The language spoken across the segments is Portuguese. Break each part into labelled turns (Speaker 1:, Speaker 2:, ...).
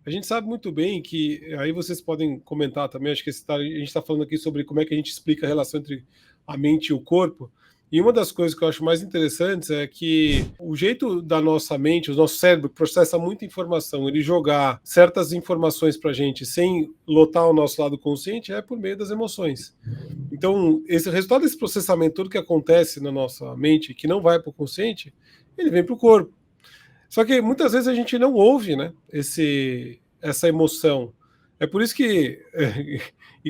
Speaker 1: a gente sabe muito bem que, aí vocês podem comentar também, acho que a gente está falando aqui sobre como é que a gente explica a relação entre a mente e o corpo, e uma das coisas que eu acho mais interessantes é que o jeito da nossa mente, o nosso cérebro processa muita informação, ele jogar certas informações para a gente sem lotar o nosso lado consciente é por meio das emoções. Então, esse resultado desse processamento, tudo que acontece na nossa mente, que não vai para o consciente, ele vem para o corpo. Só que muitas vezes a gente não ouve, né, essa emoção. É por isso que,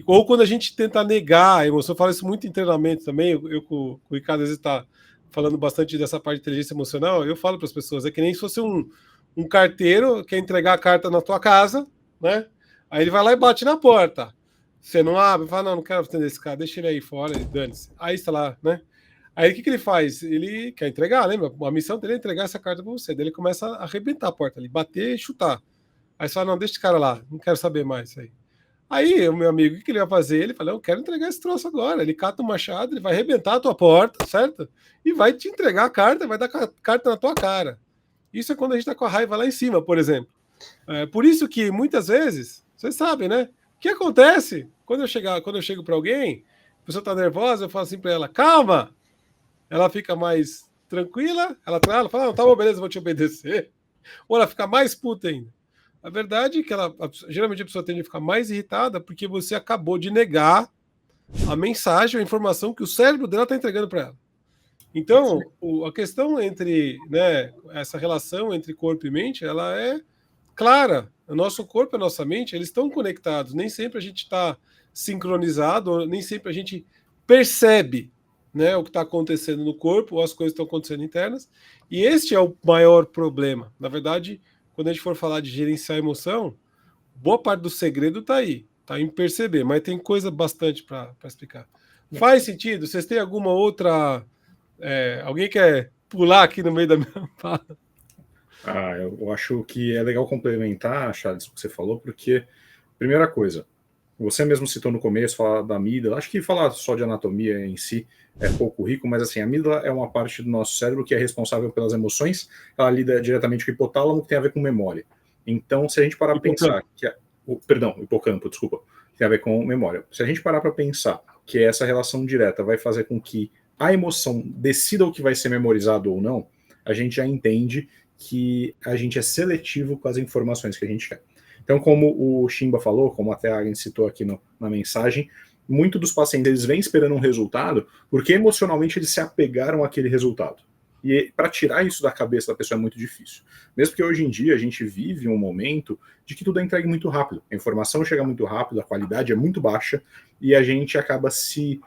Speaker 1: ou quando a gente tenta negar a emoção, eu falo isso muito em treinamento também, eu com o Ricardo às vezes está falando bastante dessa parte de inteligência emocional, eu falo para as pessoas, é que nem se fosse um carteiro que quer entregar a carta na tua casa, né? Aí ele vai lá e bate na porta. Você não abre, fala, não quero atender esse cara, deixa ele aí fora, dane-se. Aí está lá, né? Aí o que ele faz? Ele quer entregar, lembra? A missão dele é entregar essa carta para você. Daí ele começa a arrebentar a porta ali, bater e chutar. Aí você fala, não, deixa esse cara lá, não quero saber mais isso aí. Aí o meu amigo, o que ele vai fazer? Ele fala, eu quero entregar esse troço agora. Ele cata o machado, ele vai arrebentar a tua porta, certo? E vai te entregar a carta, vai dar a carta na tua cara. Isso é quando a gente tá com a raiva lá em cima, por exemplo. Por isso que muitas vezes, vocês sabem, né? O que acontece? Quando eu chego para alguém, a pessoa tá nervosa, eu falo assim para ela, calma! Ela fica mais tranquila, ela fala, não, tá bom, beleza, vou te obedecer. Ou ela fica mais puta ainda. A verdade é que geralmente a pessoa tende a ficar mais irritada porque você acabou de negar a mensagem, a informação que o cérebro dela está entregando para ela. Então, a questão entre, né, essa relação entre corpo e mente, ela é clara. O nosso corpo e a nossa mente, eles estão conectados. Nem sempre a gente está sincronizado, nem sempre a gente percebe, né, o que está acontecendo no corpo ou as coisas que estão acontecendo internas. E este é o maior problema. Na verdade, quando a gente for falar de gerenciar a emoção, boa parte do segredo está aí, está em perceber, mas tem coisa bastante para explicar. Faz sentido? Vocês têm alguma outra... alguém quer pular aqui no meio da minha fala?
Speaker 2: Eu acho que é legal complementar, Charles, o que você falou, porque, primeira coisa, você mesmo citou no começo, falar da amígdala, acho que falar só de anatomia em si é pouco rico, mas assim, a amígdala é uma parte do nosso cérebro que é responsável pelas emoções, ela lida diretamente com o hipotálamo, que tem a ver com memória. Então, se a gente parar para pensar que... o hipocampo, desculpa, tem a ver com memória. Se a gente parar para pensar que essa relação direta vai fazer com que a emoção decida o que vai ser memorizado ou não, a gente já entende que a gente é seletivo com as informações que a gente quer. Então, como o Shimba falou, como até a Agnes citou aqui na mensagem, muitos dos pacientes eles vêm esperando um resultado porque emocionalmente eles se apegaram àquele resultado. E para tirar isso da cabeça da pessoa é muito difícil. Mesmo que hoje em dia a gente vive um momento de que tudo é entregue muito rápido. A informação chega muito rápido, a qualidade é muito baixa e a gente acaba se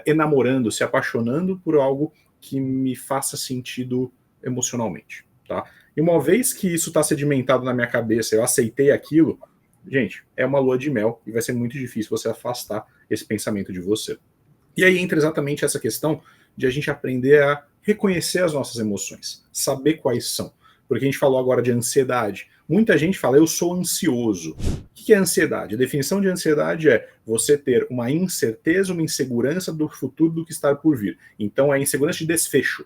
Speaker 2: enamorando, se apaixonando por algo que me faça sentido emocionalmente. Tá? E uma vez que isso está sedimentado na minha cabeça, eu aceitei aquilo, gente, é uma lua de mel e vai ser muito difícil você afastar esse pensamento de você. E aí entra exatamente essa questão de a gente aprender a reconhecer as nossas emoções, saber quais são. Porque a gente falou agora de ansiedade. Muita gente fala, eu sou ansioso. O que é ansiedade? A definição de ansiedade é você ter uma incerteza, uma insegurança do futuro do que está por vir. Então é insegurança de desfecho.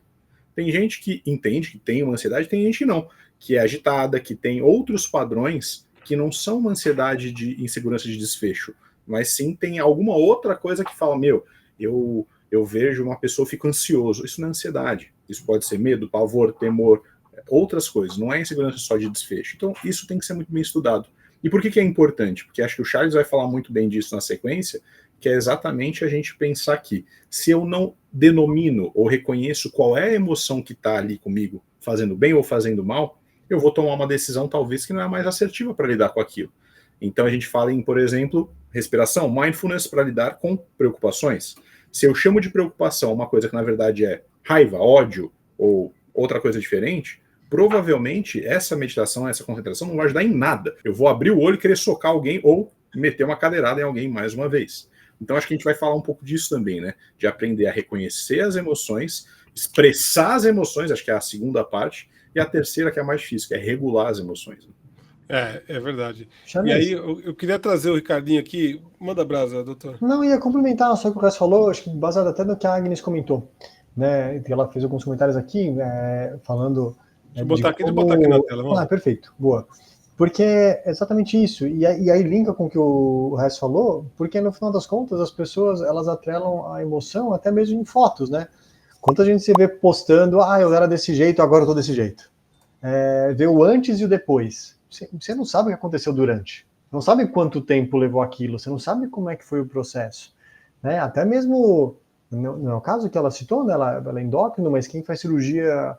Speaker 2: Tem gente que entende que tem uma ansiedade, tem gente que não, que é agitada, que tem outros padrões que não são uma ansiedade de insegurança de desfecho, mas sim tem alguma outra coisa que fala, eu vejo uma pessoa, fico ansioso. Isso não é ansiedade. Isso pode ser medo, pavor, temor, outras coisas. Não é insegurança só de desfecho. Então, isso tem que ser muito bem estudado. E por que é importante? Porque acho que o Charles vai falar muito bem disso na sequência, que é exatamente a gente pensar que se eu não denomino ou reconheço qual é a emoção que está ali comigo, fazendo bem ou fazendo mal, eu vou tomar uma decisão talvez que não é a mais assertiva para lidar com aquilo. Então a gente fala em, por exemplo, respiração, mindfulness para lidar com preocupações. Se eu chamo de preocupação uma coisa que na verdade é raiva, ódio ou outra coisa diferente, provavelmente essa meditação, essa concentração não vai ajudar em nada. Eu vou abrir o olho e querer socar alguém ou meter uma cadeirada em alguém mais uma vez. Então acho que a gente vai falar um pouco disso também, né? De aprender a reconhecer as emoções, expressar as emoções, acho que é a segunda parte, e a terceira, que é a mais difícil, que é regular as emoções.
Speaker 1: É verdade. E aí eu queria trazer o Ricardinho aqui. Manda brasa, doutor.
Speaker 3: Não, ia complementar só o que o Cássio falou, acho que baseado até no que a Agnes comentou. Né? Ela fez alguns comentários aqui, falando...
Speaker 1: Deixa eu botar aqui na tela.
Speaker 3: Perfeito, boa. Porque é exatamente isso, e aí linka com o que o Hess falou, porque no final das contas as pessoas, elas atrelam a emoção até mesmo em fotos, né? Quanta gente se vê postando, eu era desse jeito, agora eu tô desse jeito. Vê o antes e o depois. Você não sabe o que aconteceu durante, não sabe quanto tempo levou aquilo, você não sabe como é que foi o processo, né? Até mesmo, no caso que ela citou, né, ela é endócrino, mas quem faz cirurgia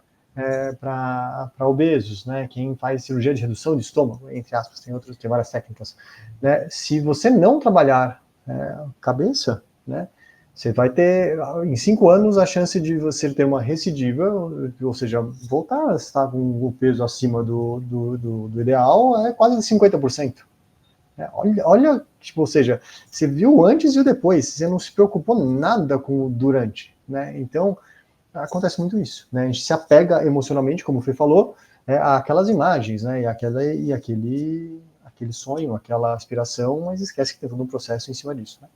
Speaker 3: para obesos, né? Quem faz cirurgia de redução de estômago, entre aspas, tem várias técnicas, né? Se você não trabalhar cabeça, né? Você vai ter, em 5 anos, a chance de você ter uma recidiva, ou seja, voltar a estar com o peso acima do ideal, é quase 50%. Olha, tipo, ou seja, você viu o antes e o depois, você não se preocupou nada com o durante, né? Então, acontece muito isso, né? A gente se apega emocionalmente, como o Fê falou, àquelas imagens, né? E aquele sonho, aquela aspiração, mas esquece que tem todo um processo em cima disso, né?